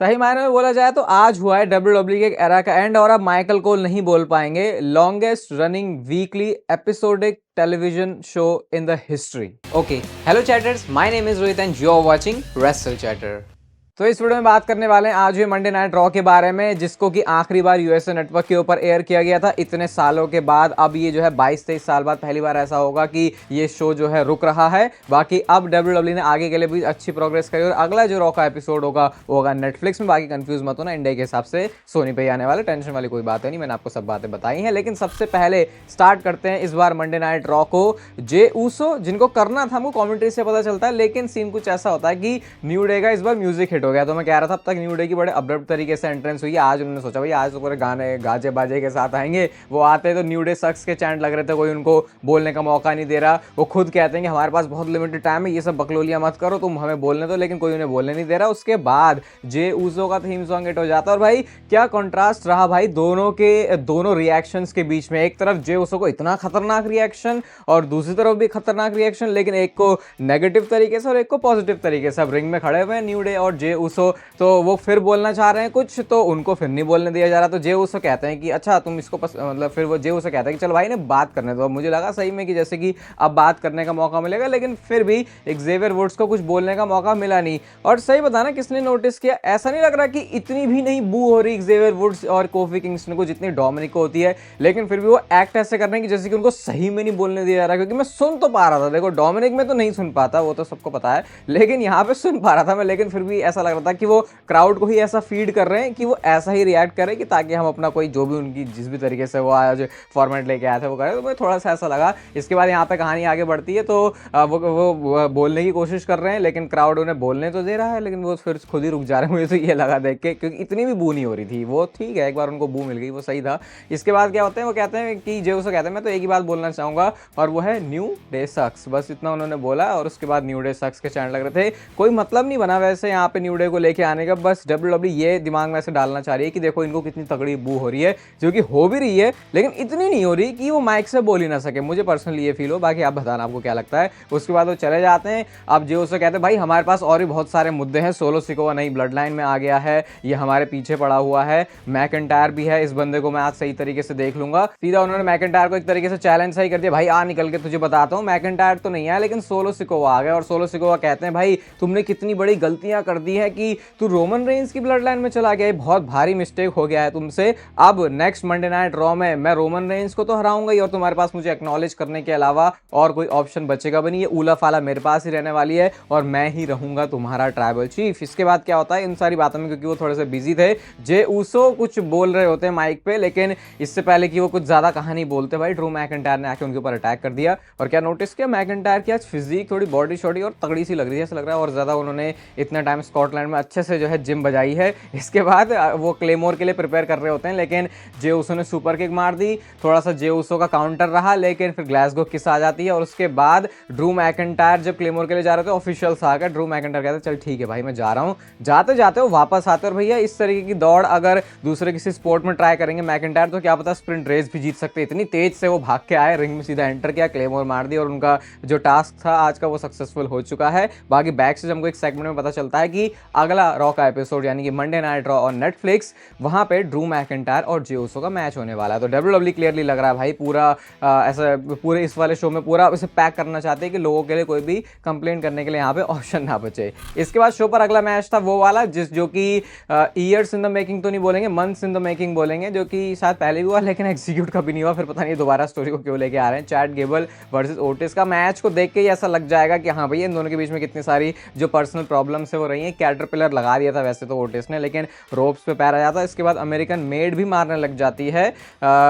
सही मायने में बोला जाए तो आज हुआ है डब्ल्यूडब्ल्यू के एक एरा का एंड और अब माइकल कोल नहीं बोल पाएंगे longest running weekly episodic television show in the history. Okay, hello chatters, my name is Rohit and you are watching wrestle chatter. तो इस वीडियो में बात करने वाले हैं आज हुए मंडे नाइट रॉ के बारे में, जिसको कि आखिरी बार यूएसए नेटवर्क के ऊपर एयर किया गया था इतने सालों के बाद। अब ये जो है 22-23 साल बाद पहली बार ऐसा होगा कि ये शो जो है रुक रहा है। बाकी अब डब्ल्यूडब्ल्यू ने आगे के लिए भी अच्छी प्रोग्रेस करी और अगला जो रॉ का एपिसोड होगा वो होगा नेटफ्लिक्स में। बाकी कंफ्यूज मत होना, इंडिया के हिसाब से सोनी पे आने वाले, टेंशन वाली कोई बात है नहीं, मैंने आपको सब बातें बताई हैं। लेकिन सबसे पहले स्टार्ट करते हैं इस बार मंडे नाइट रॉ को। जे ऊसो जिनको करना था हमको कमेंट्री से पता चलता है, लेकिन सीन कुछ ऐसा होता है कि न्यू डे का इस बार म्यूजिक हिट हो गया। तो मैं कह रहा था अब तक न्यू डे की बड़े अब्रप्ट तरीके से एंट्रेंस हुई है, आज उन्होंने सोचा भाई आज तो पूरे गाने गाजे बाजे के साथ आएंगे। वो आते तो न्यू डे सक्स के चैंट लग रहे थे, कोई उनको बोलने का मौका नहीं दे रहा। वो खुद कहते हैं कि हमारे पास बहुत लिमिटेड टाइम है, ये सब बकलोलियां मत करो, तुम हमें बोलने दो, लेकिन कोई उन्हें बोलने नहीं दे रहा। उसके बाद जे ऊसो का थीम सॉन्ग हिट हो जाता है और भाई क्या कॉन्ट्रास्ट रहा भाई दोनों रिएक्शंस के बीच में। एक तरफ जे ऊसो को इतना खतरनाक रिएक्शन और दूसरी तरफ भी खतरनाक रिएक्शन, लेकिन एक को नेगेटिव तरीके से और एक को पॉजिटिव तरीके से। अब रिंग में खड़े हुए हैं न्यू डे और जे ऊसो, तो वो फिर बोलना चाह रहे हैं कुछ, तो उनको फिर नहीं बोलने दिया जा रहा। तो जे ऊसो कहते हैं कि अच्छा तुम इसको मतलब फिर वो जे ऊसो कहते हैं कि चल भाई ने बात करने दो। मुझे लगा सही में कि जैसे कि अब बात करने का मौका मिलेगा, लेकिन फिर भी एक्जेवियर वुड्स को कुछ बोलने का मौका मिला नहीं। और सही बताना किसने नोटिस किया, ऐसा नहीं लग रहा कि इतनी भी नहीं बू हो रही एक्जेवियर वुड्स और कोफी किंगस्टन को जितनी डोमिनिक को होती है, लेकिन फिर भी वो एक्ट ऐसे कर रहे हैं कि जैसे कि उनको सही में नहीं बोलने दिया जा रहा। क्योंकि मैं सुन तो पा रहा था, देखो डोमिनिक में तो नहीं सुन पाता, वो तो सबको पता है, लेकिन यहाँ पे सुन पा रहा था मैं। लेकिन फिर भी ऐसा लग रहा था कि वो क्राउड को ही ऐसा फीड कर रहे हैं कि वो ऐसा ही रिएक्ट करें कि ताकि हम अपना कोई जो भी उनकी जिस भी तरीके से वो आज फॉर्मेट लेके आए थे वो करें। तो मुझे थोड़ा सा ऐसा लगा। इसके बाद यहाँ पे कहानी आगे बढ़ती है, तो वो बोलने की कोशिश कर रहे हैं, लेकिन क्राउड उन्हें बोलने तो दे रहा है, लेकिन वो फिर खुद ही रुक जा रहे हैं। मुझे तो ये लगा देख के, क्योंकि इतनी भी बू नहीं हो रही थी। वो ठीक है, एक बार उनको बू मिल गई, वो सही था। इसके बाद क्या होता है, वो कहते हैं कि जे ऊसो कहते हैं मैं तो एक ही बात बोलना चाहूँगा और वो है न्यू डे सक्स। बस इतना उन्होंने बोला और उसके बाद न्यू डे सक्स के चैंट लग रहे थे। कोई मतलब नहीं बना वैसे यहाँ पे न्यू डे को लेके आने का, बस डब्ल्यूडब्ल्यू ये दिमाग में ऐसे डालना चाह रही है कि देखो इनको कितनी तगड़ी बू हो रही है, जो कि हो भी रही है, लेकिन इतनी नहीं हो रही कि वो माइक से बोल ही ना सके। मुझे पर्सनली ये फील हो, बाकी आप बताना आपको क्या लगता है। उसके बाद वो चले जाते हैं। अब जे ऊसो कहते हैं भाई हमारे पास और भी बहुत सारे मुद्दे हैं, सोलो सिकोआ नई ब्लड लाइन में आ गया है, ये हमारे पीछे पड़ा हुआ है, मैकइंटायर भी है, इस बंदे को मैं आज सही तरीके से देख लूंगा। सीधा उन्होंने मैकइंटायर को एक तरीके से चैलेंज सही कर दिया, भाई आ निकल के तुझे बताता हूँ। मैकइंटायर तो नहीं आया, लेकिन सोलो सिकोआ आ गया और सोलो सिकोआ कहते हैं भाई तुमने कितनी बड़ी गलतियां कर दी है कि तू रोमन रेंज की ब्लड लाइन में चला गया, बहुत भारी मिस्टेक हो गया है तुमसे। अब नेक्स्ट मंडे नाइट रॉ में मैं रोमन रेंज को तो हराऊंगा ही, और तुम्हारे पास मुझे एक्नॉलेज करने के अलावा और कोई ऑप्शन बचेगा भी नहीं। ये ऊला फाला मेरे पास ही रहने वाली है और मैं ही रहूंगा तुम्हारा ट्राइबल चीफ। इसके बाद क्या होता है इन सारी बातों में, क्योंकि वो थोड़े से बिजी थे, जे ऊसो कुछ बोल रहे होते हैं माइक पे, लेकिन इससे पहले कि वो कुछ ज्यादा कहानी बोलते भाई ड्रू मैकइंटायर ने आके उनके ऊपर अटैक कर दिया। और क्या नोटिस किया, मैकइंटायर की आज फिजिक थोड़ी बॉडी शॉडी और तगड़ी सी लग रही है, ऐसा लग रहा है और ज्यादा उन्होंने इतना टाइम स्कॉटलैंड में अच्छे से जो है जिम बजाई है। इसके बाद वो क्लेमोर के लिए प्रिपेयर कर रहे होते हैं, लेकिन जे ऊसो ने सुपर किक मार दी। थोड़ा सा जे ऊसो का काउंटर रहा, लेकिन फिर ग्लासगो किस आ जाती है और उसके बाद ड्रू मैकइंटायर जब क्लेमोर के लिए जा रहे थे ऑफिशियल्स आ गए, ड्रू मैकइंटायर कहते चल ठीक है भाई मैं जा रहा हूँ। जाते जाते वो वापस आते और भैया इस तरीके की दौड़ अगर दूसरे किसी स्पोर्ट में ट्राई करेंगे मैकइंटायर तो क्या पता स्प्रिंट रेस भी जीत सकते। इतनी तेज से वो भाग के आए, रिंग में सीधा एंटर किया, क्लेमोर मार दी और उनका जो टास्क था आज का वो सक्सेसफुल हो चुका है। बाकी बैक से हमको एक सेगमेंट में पता चलता है कि अगला रॉ का एपिसोड यानी कि मंडे नाइट रॉ और नेटफ्लिक्स, वहां पे ड्रू मैकइंटायर और जे ऊसो का मैच होने वाला है। तो डब्ल्यूडब्ल्यू क्लियरली लग रहा है भाई पूरा ऐसा पूरे इस वाले शो में पूरा उसे पैक करना चाहते हैं कि लोगों के लिए कोई भी कंप्लेंट करने के लिए यहाँ पे ऑप्शन ना बचे। इसके बाद शो पर अगला मैच था वो वाला जो कि ईयर्स इन द मेकिंग तो नहीं बोलेंगे, मंथ्स इन द मेकिंग बोलेंगे, जो कि शायद पहले भी हुआ लेकिन एग्जीक्यूट कभी नहीं हुआ। फिर पता नहीं दोबारा स्टोरी को क्यों लेके आ रहे हैं। चैट गेबल वर्सेस ओटिस का मैच को देख के ही ऐसा लग जाएगा कि हाँ भैया इन दोनों के बीच में कितनी सारी जो पर्सनल प्रॉब्लम्स है वो रही है। कैटरपिलर लगा दिया था वैसे तो ओटिस ने, लेकिन रोप्स पे पैर आ जाता। इसके बाद अमेरिकन मेड भी मारने लग जाती है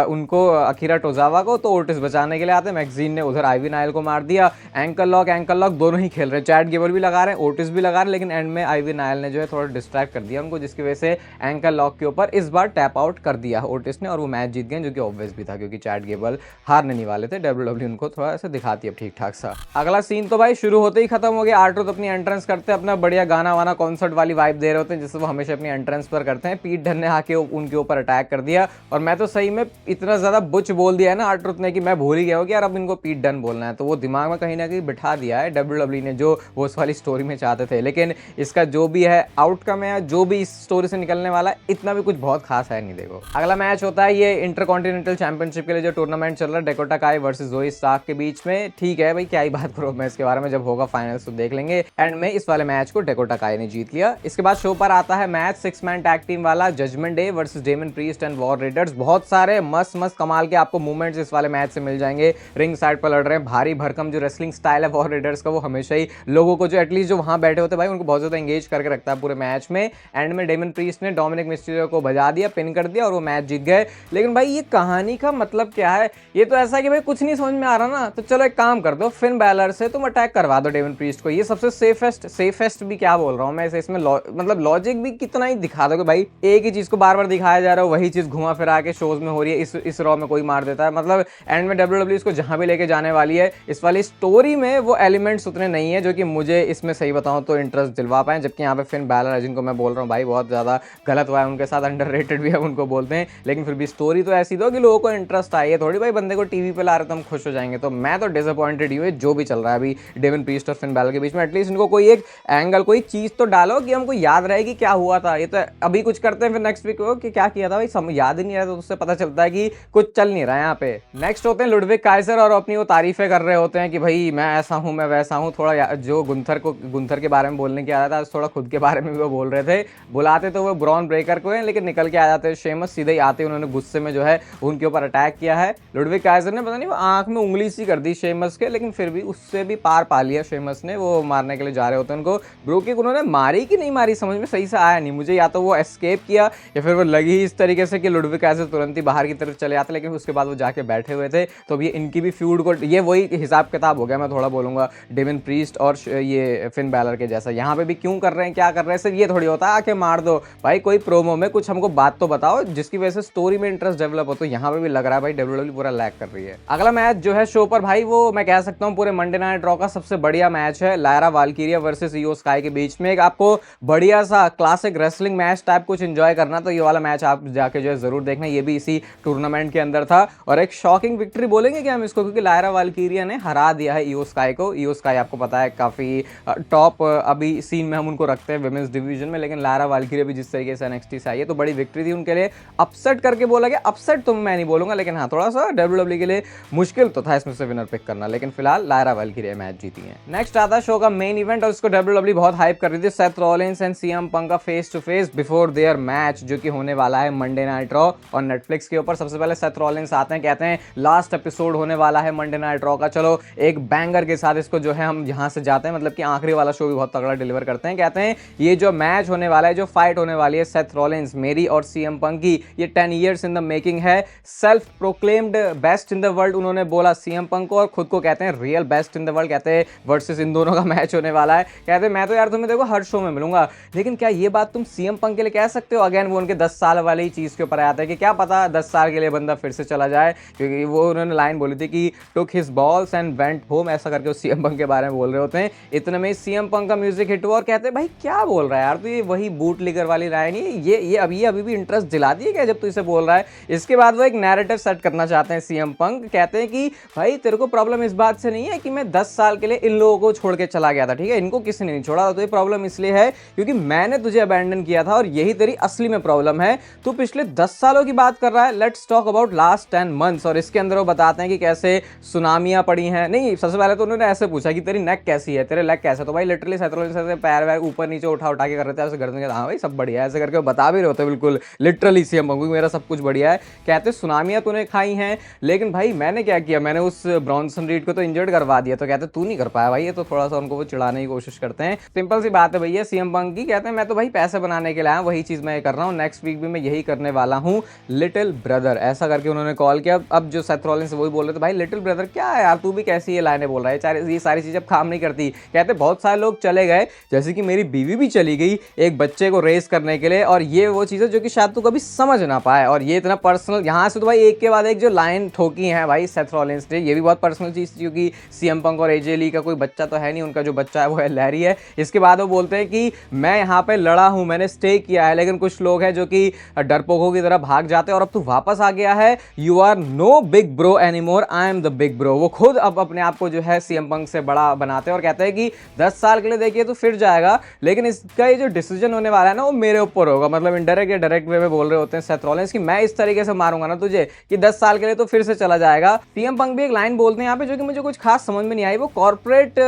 उनको, अकीरा टोजावा को, तो ओटिस बचाने के लिए आते हैं। मैगजीन ने उधर आईवी नाइल को मार दिया। एंकल लॉक दोनों ही खेल रहे हैं, चैट गेबल भी लगा रहे हैं, ओटिस भी लगा रहे हैं, लेकिन एंड में आईवी नाइल ने जो है थोड़ा डिस्ट्रैक्ट कर दिया उनको, जिसकी वजह से एंकल लॉक के ऊपर इस बार टैप आउट कर दिया ओटिस ने और वो मैच जीत गए, जो कि ऑब्वियस भी था क्योंकि चैट गेबल हारने नहीं वाले थे। डब्ल्यूडब्ल्यू उनको थोड़ा सा दिखाती है ठीक ठाक सा। अगला सीन तो भाई शुरू होते ही खत्म हो गया। आर-ट्रूथ अपनी एंट्रेंस करते अपना बढ़िया गाना वाना कॉन्सर्ट वाली वाइब दे रहे होते हैं जैसे वो हमेशा अपनी एंट्रेंस पर करते हैं। पीट डन ने आके उनके ऊपर अटैक कर दिया और मैं तो सही में इतना ज़्यादा बुच बोल दिया है ना R-Truth ने कि मैं भूल ही गया हूँ कि यार अब इनको पीट डन बोलना है। तो वो दिमाग में कहीं ना कहीं बिठा दिया है WWE ने, जो वो उस वाली स्टोरी में चाहते थे। लेकिन इसका जो भी है आउटकम है, जो भी इस स्टोरी से निकलने वाला, इतना भी कुछ बहुत खास है नहीं। देखो अगला मैच होता है ये इंटरकॉन्टिनेंटल चैंपियनशिप के लिए जो टूर्नामेंट चल रहा है, डेकोटा काई वर्सेस ज़ोई स्टार्क के बीच में। ठीक है भाई, क्या ही बात करो मैं इसके बारे में, जब होगा फाइनल्स तो देख लेंगे। एंड में इस वाले मैच को डेकोटा काई ने जीत लिया। इसके बाद शो पर आता है मैच 6 मैन टैग टीम वाला, judgment day versus Damian Priest and War Raiders. बहुत सारे मस्त कमाल के आपको मूवमेंट्स इस वाले मैच से मिल जाएंगे। रिंग साइड पर लड़ रहे हैं, भारी भरकम जो रेसलिंग स्टाइल है वॉर रेडर्स का, वो हमेशा ही लोगों को जो एटलीस्ट जो वहां बैठे होते हैं भाई उनको बहुत ज्यादा एंगेज करके रखता है पूरे मैच में। एंड में डेमन प्रीस्ट ने डोमिनिक मिस्टीरियो को बजा दिया, पिन कर दिया और वो मैच जीत गए। लेकिन भाई ये कहानी का मतलब क्या है? ये तो ऐसा है कि भाई कुछ नहीं समझ में आ रहा ना, तो चलो एक काम कर दो, फिन बैलर से तुम अटैक करवा दो डेमन प्रीस्ट को। ये सबसे सेफेस्ट भी क्या बोल रहा हूँ मैं इसे, इसमें मतलब लॉजिक भी कितना ही दिखा दो कि भाई एक ही चीज को बार बार दिखाया जा रहा है, वही चीज घुमा फिरा के शोज में हो रही है। इस रॉ में कोई मार देता है, मतलब एंड में WWE इसको जहां भी लेके जाने वाली है, इस वाली स्टोरी में वो एलिमेंट्स उतने नहीं है जो कि मुझे इसमें सही बताऊं तो इंटरेस्ट दिलवा पाए। जबकि यहाँ पे फिन बैलर है जिनको मैं बोल रहा हूँ भाई बहुत ज्यादा गलत हुआ है उनके साथ, अंडररेटेड भी है उनको बोलते हैं, लेकिन फिर भी स्टोरी तो ऐसी दो कि लोगों को इंटरेस्ट आए। थोड़ी भाई बंदे को टीवी पे ला रहे तो हम खुश हो जाएंगे। तो मैं तो डिसअपॉइंटेड ही हूँ जो भी चल रहा है अभी डेमन प्रीस्ट और फिन बैलर के बीच में। एटलीस्ट इनको कोई एक एंगल, कोई चीज तो डालो कि हमको याद रहे कि क्या हुआ था। ये तो अभी कुछ करते हैं फिर नेक्स्ट वीक कि क्या किया था भाई, याद ही नहीं रहा, तो उससे पता चलता है कि कुछ चल नहीं रहा है यहाँ पे। नेक्स्ट होते हैं लुडविग काइजर और अपनी वो तारीफें कर रहे होते हैं कि भाई मैं ऐसा हूँ, मैं वैसा हूँ। थोड़ा जो गुंथर के बारे में बोलने की आया था, थोड़ा खुद के बारे में भी वो बोल रहे थे। बुलाते तो वो ब्रॉन ब्रेकर को है, लेकिन निकल के आ जाते हैं शेमस। सीधे ही आते उन्होंने गुस्से में जो है उनके ऊपर अटैक किया है। लुडविग काइजर ने पता नहीं वो आंख में उंगली सी कर दी शेमस के, लेकिन फिर भी उससे भी पार पा लिया शेमस ने। वो मारने के लिए जा रहे होते हैं उनको, ब्रो किक उन्होंने मारी कि नहीं मारी समझ में सही से आया नहीं मुझे, या तो वो एस्केप किया या फिर वो लगी इस तरीके से कि लुडविग काइजर तुरंत ही बाहर की तरफ चले जाते, लेकिन उसके बाद वो जाके बैठे हुए थे। तो अब ये इनकी भी फ्यूड को, ये वही हिसाब किताब हो गया, मैं थोड़ा बोलूंगा डेमन प्रीस्ट और ये फिन बैलर के जैसा। यहाँ पे भी क्यों कर रहे हैं, क्या कर रहे हैं, सिर्फ ये थोड़ी होता है आके मार दो भाई। कोई प्रोमो में कुछ हमको बात तो बताओ जिसकी वजह से स्टोरी में इंटरेस्ट डेवलप हो। तो यहाँ पे भी लग रहा है भाई WWE पूरा लैग कर रही है। अगला मैच जो है शो पर भाई, वो मैं कह सकता हूँ पूरे मंडे नाइट रॉ का सबसे बढ़िया मैच है, लायरा वाल्किरिया वर्सेस इयो स्काई के बीच में। एक आपको बढ़िया सा क्लासिक रेसलिंग मैच टाइप कुछ एंजॉय करना तो ये वाला मैच आप जाके जो है जरूर देखना। ये भी इसी टूर्नामेंट के अंदर था और एक शॉकिंग विक्ट्री बोलेंगे क्या हम इसको, क्योंकि लायरा वाल्किरिया ने हरा दिया है इयो स्काई को। इयो स्काई आपको पता है काफी टॉप अभी सीन में हम उनको रखते हैं विमेंस डिवीजन में, लेकिन लायरा वाल्किरिया भी जिस तरीके से NXT से आई है तो बड़ी विक्ट्री थी उनके लिए। अपसेट करके बोला गया, अपसेट तो मैं नहीं बोलूंगा, लेकिन हाँ थोड़ा सा WWE के लिए मुश्किल तो था इसमें से विनर पिक करना, लेकिन फिलहाल लायरा वाल्किरिया मैच जीती है। नेक्स्ट आता है शो का मेन इवेंट और इसको WWE बहुत हाइप कर रही थी, Seth Rollins and CM Punk का face to face before their match, जो कि होने वाला है मंडे नाइट रॉ और नेटफ्लिक्स के ऊपर। सबसे पहले सेथ रॉलिंस आते हैं, कहते हैं लास्ट एपिसोड होने वाला है मंडे नाइट रॉ का, चलो एक बैंगर के साथ इसको जो है हम यहाँ से जाते हैं, मतलब कि आखिरी वाला शो भी बहुत तगड़ा डिलीवर करते हैं। कहते हैं ये जो मैच होने वाला है, जो फाइट होने वाली है सेथ रॉलिंस मेरी और CM पंक की, ये 10 years इन द मेकिंग है। Self proclaimed best in the world उन्होंने बोला CM पंक को, और खुद को कहते हैं real best in the world. कहते हैं वर्सेस इन दोनों का मैच होने वाला है। कहते हैं मैं तो यार तुम्हें देखो हर शो में मिलूंगा, लेकिन क्या ये बात तुम CM पंक के लिए कह सकते हो? अगेन वो उनके 10 साल वाली चीज के ऊपर आता है कि क्या पता 10 साल के लिए बंदा फिर से चला जाए, क्योंकि वो उन्होंने लाइन बोली थी कि took his balls and went home, ऐसा करके CM पंक के बारे में बोल रहे होते हैं। इतने में CM पंक का म्यूजिक हिट हुआ और कहते हैं भाई क्या बोल रहा है यार, तो ये वही बूट लिगर वाली लाइन ही ये अभी भी इंटरेस्ट दिला दी है क्या जब तू इसे बोल रहा है? इसके बाद वो एक नैरेटिव सेट करना चाहते हैं CM पंक। कहते हैं कि भाई तेरे को प्रॉब्लम इस बात से नहीं है कि मैं 10 साल के लिए इन लोगों को छोड़ के चला गया था, ठीक है, इनको किसी ने नहीं छोड़ा, तो ये प्रॉब्लम इसलिए है क्योंकि मैंने तुझे अबैंडन किया था और यही तेरी असली में प्रॉब्लम है। तू पिछले 10 सालों की बात कर रहा है, let's talk about last 10 months। और इसके अंदर वो बताते हैं कि कैसे सुनामियां पड़ी हैं। नहीं, सबसे पहले तो उन्होंने ऐसे पूछा कि तेरी नेक कैसी है, तेरे लेग कैसे, तो भाई लिटरली से पैर वैर ऊपर नीचे उठा के कर रहे थे, ऐसे करते हाँ भाई सब बढ़िया है, ऐसे करके बता भी रहे होते बिल्कुल लिटरली CM पंक, मेरा सब कुछ बढ़िया है। कहते सुनामियां तूने खाई हैं, लेकिन भाई मैंने क्या किया, मैंने उस ब्रॉन्सन रीड को तो इंजर्ड करवा दिया। तो कहते तू नहीं कर पाया भाई, ये तो थोड़ा सा उनको वो चिढ़ाने की कोशिश करते हैं। सिंपल सी बात है भैया CM पंक की। कहते हैं मैं तो भाई पैसे बनाने के लिए आया, वही चीज मैं कर रहा हूँ, नेक्स्ट वीक भी मैं यही करने वाला हूँ, लिटिल ब्रदर, ऐसा करके उन्होंने कॉल किया। अब जो सेथ रॉलिंस वही बोल रहे थे भाई लिटिल ब्रदर क्या है यार, तू भी कैसी ये लाइनें बोल रहा है, ये सारी चीजें अब काम नहीं करती। कहते बहुत सारे लोग चले गए, जैसे कि मेरी बीवी भी चली गई एक बच्चे को रेस करने के लिए, और ये वो चीजें जो कि शायद तू कभी समझ ना पाए, और ये इतना पर्सनल। यहाँ से तो भाई एक के बाद एक जो लाइन ठोकी है भाई सेथ रॉलिंस ने, ये भी बहुत पर्सनल चीज थी, क्योंकि CM पंक और AJ ली का कोई बच्चा तो है नहीं, उनका जो बच्चा है वो है लैरी है। इसके बाद वो बोलते बोलते हैं कि मैं यहाँ पे लड़ा हूं, मैंने स्टे किया है, लेकिन कुछ लोग हैं जो कि डरपोकों की तरह भाग जाते हैं और अब तू वापस आ गया है, you are no big bro anymore, I am the big bro. वो खुद अब अपने आप को जो है सीएम पंक से बड़ा बनाते हैं और कहते हैं कि 10 साल के लिए देखिए तो फिर जाएगा, लेकिन इसका ये जो डिसीजन होने वाला है ना वो मेरे ऊपर होगा। मतलब इनडायरेक्ट या डायरेक्ट वे में बोल रहे होते हैं सेथ रॉलिंस कि मैं इस तरीके से मारूंगा ना तुझे कि 10 साल के लिए तो फिर से चला जाएगा। सीएम पंक भी एक लाइन बोलते हैं यहाँ पे जो कि मुझे कुछ खास समझ में नहीं आई। वो कॉर्पोरेट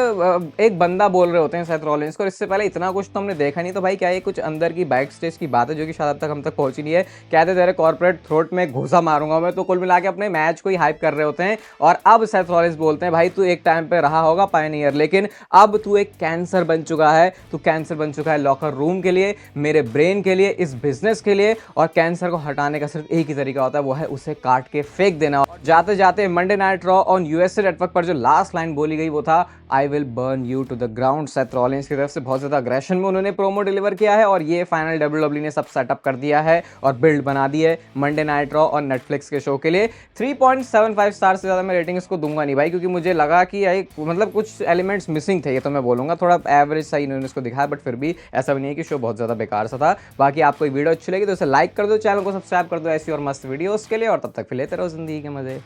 एक बंदा बोल रहे होते हैं सेथ रॉलिंस को, इससे पहले इतना कुछ तो हमने देखा नहीं। तो भाई क्या ये कुछ अंदर की बैक स्टेज की बात है जो कि शायद अब तक हम तक पहुंची नहीं है। कहते तेरे कॉर्पोरेट थ्रोट में घुसा मारूंगा मैं। तो कुल मिला के अपने मैच को ही हाइप कर रहे होते हैं। और अब सेथ रॉलिंस बोलते हैं भाई तू एक टाइम पे रहा होगा पायनियर, लेकिन अब तू एक कैंसर बन चुका है। तू कैंसर बन चुका है लॉकर रूम के लिए, मेरे ब्रेन के लिए, इस बिजनेस के लिए। और कैंसर को हटाने का सिर्फ एक ही तरीका होता है, वो है उसे काट के फेंक देना। और जाते जाते Monday night Raw on USA network पर जो लास्ट लाइन बोली गई वो था I will burn you to the ground. Seth Rollins की तरफ से बहुत ज्यादा अग्रेशन में उन्होंने प्रोमो डिलीवर किया है और ये फाइनल डब्ल्यूडब्ल्यू ने सब सेटअप कर दिया है और बिल्ड बना दी है मंडे नाइट रॉ और नेटफ्लिक्स के शो के लिए। 3.75 स्टार से ज्यादा मैं रेटिंग इसको दूंगा नहीं भाई, क्योंकि मुझे लगा कि मतलब कुछ एलिमेंट्स मिसिंग थे, ये तो मैं बोलूंगा। थोड़ा एवरेज सही इन्होंने इसको दिखाया, बट फिर भी ऐसा भी नहीं है कि शो बहुत ज्यादा बेकार सा था। बाकी आपको वीडियो अच्छी लगी तो इसे लाइक कर दो, चैनल को सब्सक्राइब कर दो ऐसी और मस्त वीडियोस के लिए, और तब तक फिर लेते रहो जिंदगी के मजे।